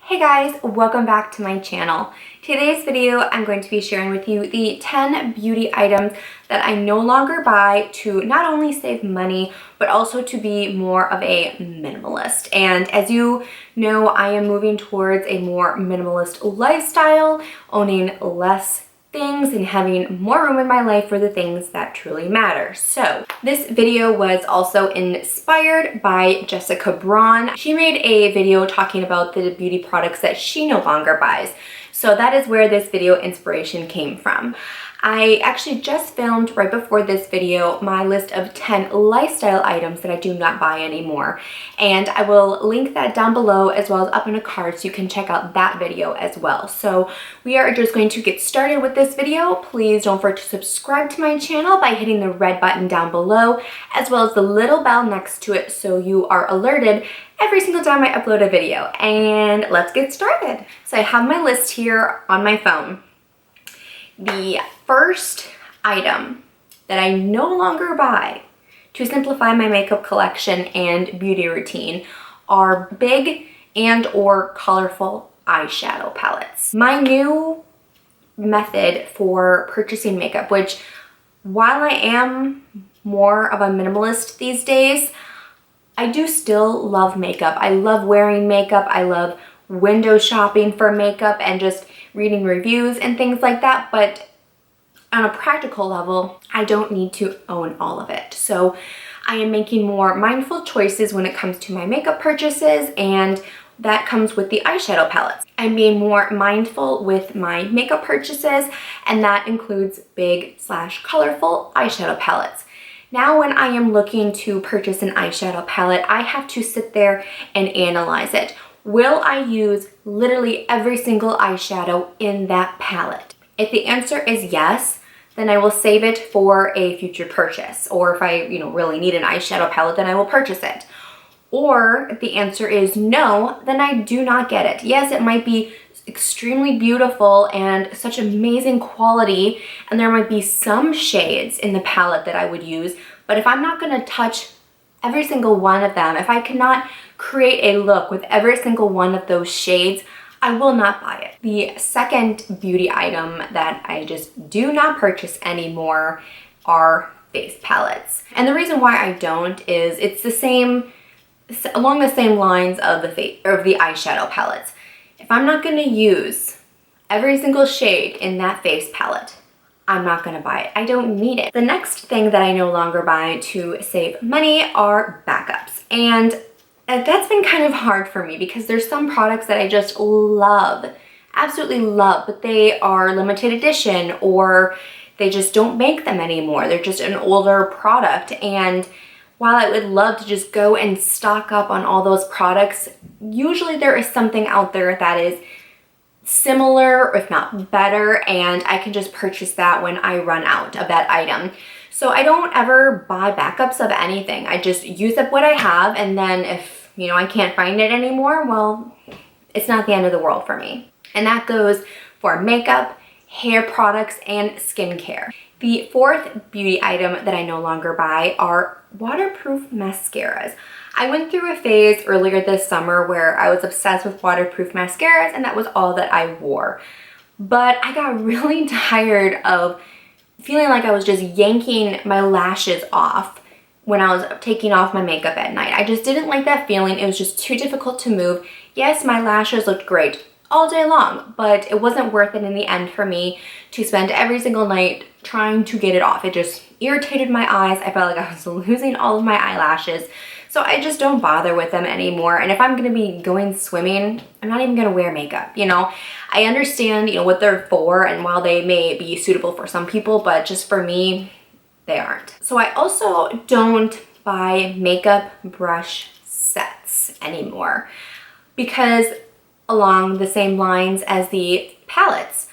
Hey guys, welcome back to my channel. Today's video, I'm going to be sharing with you the 10 beauty items that I no longer buy to not only save money, but also to be more of a minimalist. And as you know, I am moving towards a more minimalist lifestyle, owning less things and having more room in my life for the things that truly matter. So this video was also inspired by Jessica Braun. She made a video talking about the beauty products that she no longer buys. So that is where this video inspiration came from. I actually just filmed right before this video my list of 10 lifestyle items that I do not buy anymore. And I will link that down below as well as up in a card so you can check out that video as well. So we are just going to get started with this video. Please don't forget to subscribe to my channel by hitting the red button down below as well as the little bell next to it so you are alerted every single time I upload a video. And let's get started. So I have my list here on my phone. The first item that I no longer buy to simplify my makeup collection and beauty routine are big and or colorful eyeshadow palettes. My new method for purchasing makeup, which while I am more of a minimalist these days, I do still love makeup. I love wearing makeup. I love window shopping for makeup and just reading reviews and things like that, but on a practical level, I don't need to own all of it. So I am making more mindful choices when it comes to my makeup purchases, and that comes with the eyeshadow palettes. I'm being more mindful with my makeup purchases, and that includes big/colorful eyeshadow palettes. Now when I am looking to purchase an eyeshadow palette, I have to sit there and analyze it. Will I use literally every single eyeshadow in that palette? If the answer is yes, then I will save it for a future purchase. Or if I, really need an eyeshadow palette, then I will purchase it. Or if the answer is no, then I do not get it. Yes, it might be extremely beautiful and such amazing quality, and there might be some shades in the palette that I would use, but if I'm not gonna touch every single one of them, if I cannot create a look with every single one of those shades, I will not buy it. The second beauty item that I just do not purchase anymore are face palettes. And the reason why I don't is it's the same, along the same lines of the eyeshadow palettes. If I'm not gonna use every single shade in that face palette, I'm not gonna buy it. I don't need it. The next thing that I no longer buy to save money are backups. And that's been kind of hard for me because there's some products that I just love, absolutely love, but they are limited edition or they just don't make them anymore. They're just an older product. And while I would love to just go and stock up on all those products, usually there is something out there that is similar, if not better, and I can just purchase that when I run out of that item. So I don't ever buy backups of anything. I just use up what I have, and then if I can't find it anymore, well, it's not the end of the world for me. And that goes for makeup, hair products, and skincare. The fourth beauty item that I no longer buy are waterproof mascaras. I went through a phase earlier this summer where I was obsessed with waterproof mascaras, and that was all that I wore. But I got really tired of feeling like I was just yanking my lashes off when I was taking off my makeup at night. I just didn't like that feeling. It was just too difficult to move. Yes, my lashes looked great all day long, but it wasn't worth it in the end for me to spend every single night trying to get it off. It just irritated my eyes. I felt like I was losing all of my eyelashes. So I just don't bother with them anymore. And if I'm gonna be going swimming, I'm not even gonna wear makeup, I understand, what they're for, and while they may be suitable for some people, but just for me, they aren't. So I also don't buy makeup brush sets anymore because along the same lines as the palettes,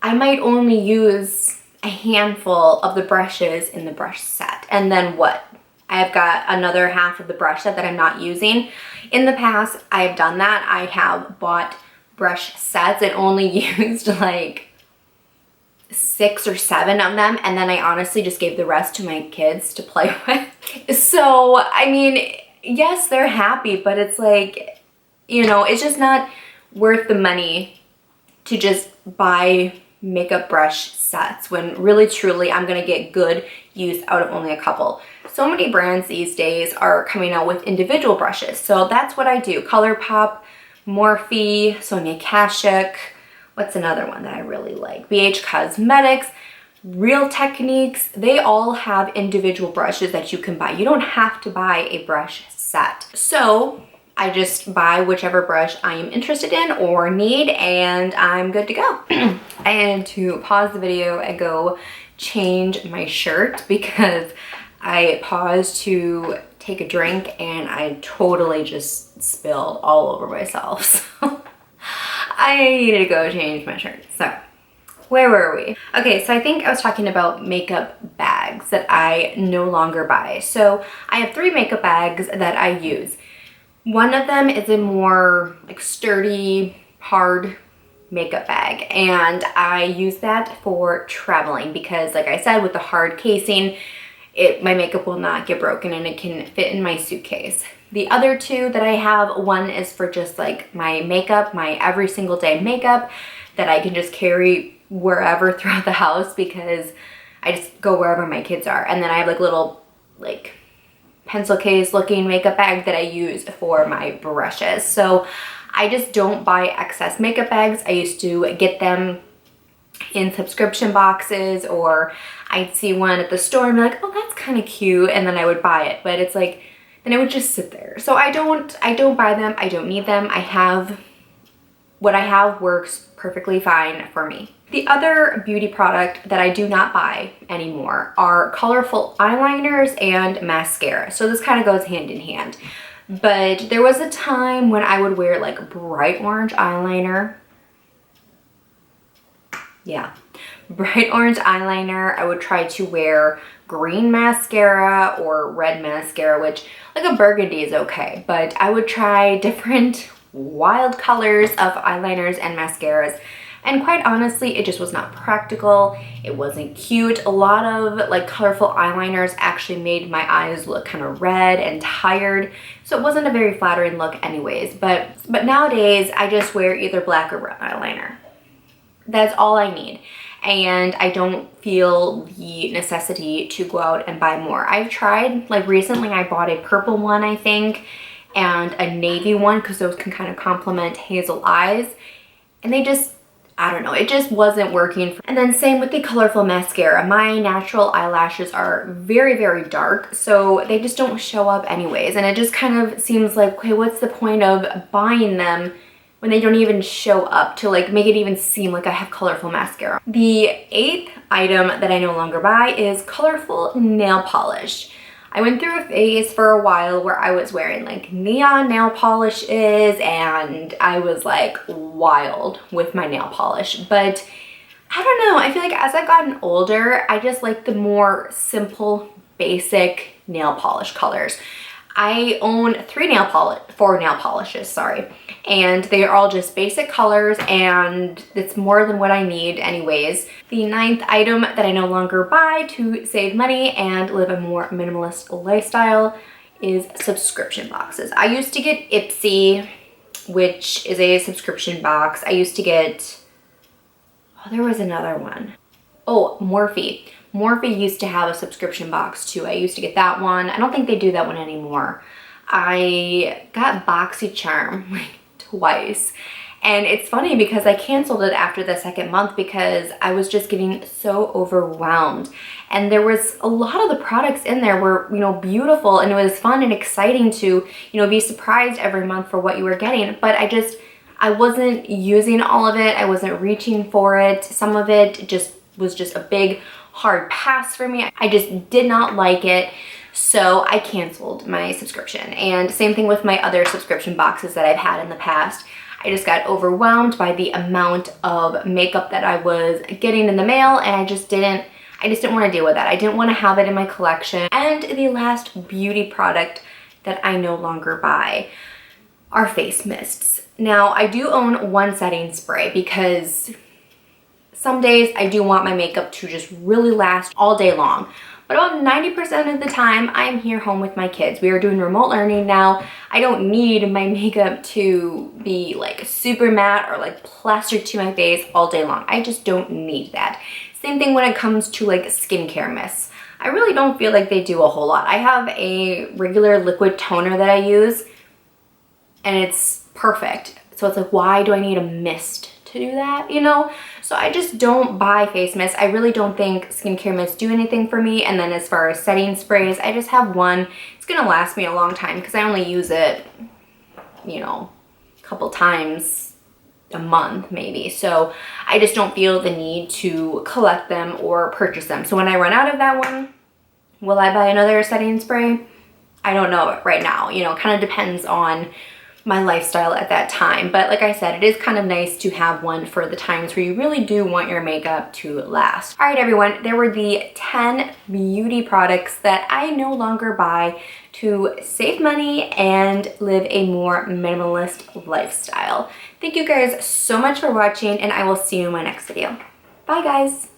I might only use a handful of the brushes in the brush set. And then what? I've got another half of the brush set that I'm not using. In the past, I have done that. I have bought brush sets and only used like 6 or 7 of them, and then I honestly just gave the rest to my kids to play with. So, I mean, yes, they're happy, but it's like, it's just not worth the money to just buy makeup brush sets when really truly I'm gonna get good use out of only a couple. So many brands these days are coming out with individual brushes. So that's what I do. ColourPop, Morphe, Sonia Kashuk. What's another one that I really like? BH Cosmetics, Real Techniques. They all have individual brushes that you can buy. You don't have to buy a brush set. So I just buy whichever brush I am interested in or need, and I'm good to go. I had to pause the video and go change my shirt because I paused to take a drink and I totally just spilled all over myself. So I needed to go change my shirt. So where were we? Okay, so I think I was talking about makeup bags that I no longer buy. So I have 3 makeup bags that I use. One of them is a more like sturdy, hard makeup bag, and I use that for traveling because, like I said, with the hard casing, my makeup will not get broken and it can fit in my suitcase. The other 2 that I have, one is for just like my makeup, my every single day makeup that I can just carry wherever throughout the house because I just go wherever my kids are. And then I have like little like pencil case looking makeup bag that I use for my brushes. So I just don't buy excess makeup bags. I used to get them in subscription boxes, or I'd see one at the store and be like, oh, that's kind of cute, and then I would buy it. But it's like, then it would just sit there. So I don't buy them. I don't need them. What I have works perfectly fine for me. The other beauty product that I do not buy anymore are colorful eyeliners and mascara. So this kind of goes hand in hand. But there was a time when I would wear like bright orange eyeliner. Yeah, bright orange eyeliner. I would try to wear green mascara or red mascara, which like a burgundy is okay. But I would try different wild colors of eyeliners and mascaras. And quite honestly, it just was not practical. It wasn't cute. A lot of like colorful eyeliners actually made my eyes look kind of red and tired. So it wasn't a very flattering look anyways. But nowadays, I just wear either black or brown eyeliner. That's all I need. And I don't feel the necessity to go out and buy more. I've tried, like recently I bought a purple one, I think, and a navy one because those can kind of complement hazel eyes. And they just, I don't know, it just wasn't working. And then same with the colorful mascara. My natural eyelashes are very, very dark, so they just don't show up anyways. And it just kind of seems like, okay, what's the point of buying them when they don't even show up to like make it even seem like I have colorful mascara. The 8th item that I no longer buy is colorful nail polish. I went through a phase for a while where I was wearing like neon nail polishes and I was like wild with my nail polish. But I don't know, I feel like as I've gotten older, I just like the more simple, basic nail polish colors. I own 4 nail polishes, sorry. And they are all just basic colors and it's more than what I need anyways. The 9th item that I no longer buy to save money and live a more minimalist lifestyle is subscription boxes. I used to get Ipsy, which is a subscription box. I used to get, oh, there was another one. Oh, Morphe. Morphe used to have a subscription box too. I used to get that one. I don't think they do that one anymore. I got BoxyCharm like twice. And it's funny because I canceled it after the 2nd month because I was just getting so overwhelmed. And there was a lot of the products in there were, you know, beautiful, and it was fun and exciting to, you know, be surprised every month for what you were getting. But I wasn't using all of it. I wasn't reaching for it. Some of it was just a big hard pass for me. I just did not like it. So I canceled my subscription. And same thing with my other subscription boxes that I've had in the past. I just got overwhelmed by the amount of makeup that I was getting in the mail, and I just didn't want to deal with that. I didn't want to have it in my collection. And the last beauty product that I no longer buy are face mists. Now, I do own one setting spray because some days I do want my makeup to just really last all day long. but about 90% of the time I'm here home with my kids. We are doing remote learning now. I don't need my makeup to be like super matte or like plastered to my face all day long. I just don't need that. Same thing when it comes to like skincare mists. I really don't feel like they do a whole lot. I have a regular liquid toner that I use and it's perfect. So it's like, why do I need a mist to do that, you know? So I just don't buy face mists. I really don't think skincare mists do anything for me. And then as far as setting sprays, I just have one. It's gonna last me a long time because I only use it, you know, a couple times a month maybe. So I just don't feel the need to collect them or purchase them. So when I run out of that one, will I buy another setting spray? I don't know right now. You know, it kind of depends on my lifestyle at that time. But like I said, it is kind of nice to have one for the times where you really do want your makeup to last. All right, everyone, there were the 10 beauty products that I no longer buy to save money and live a more minimalist lifestyle. Thank you guys so much for watching, and I will see you in my next video. Bye, guys.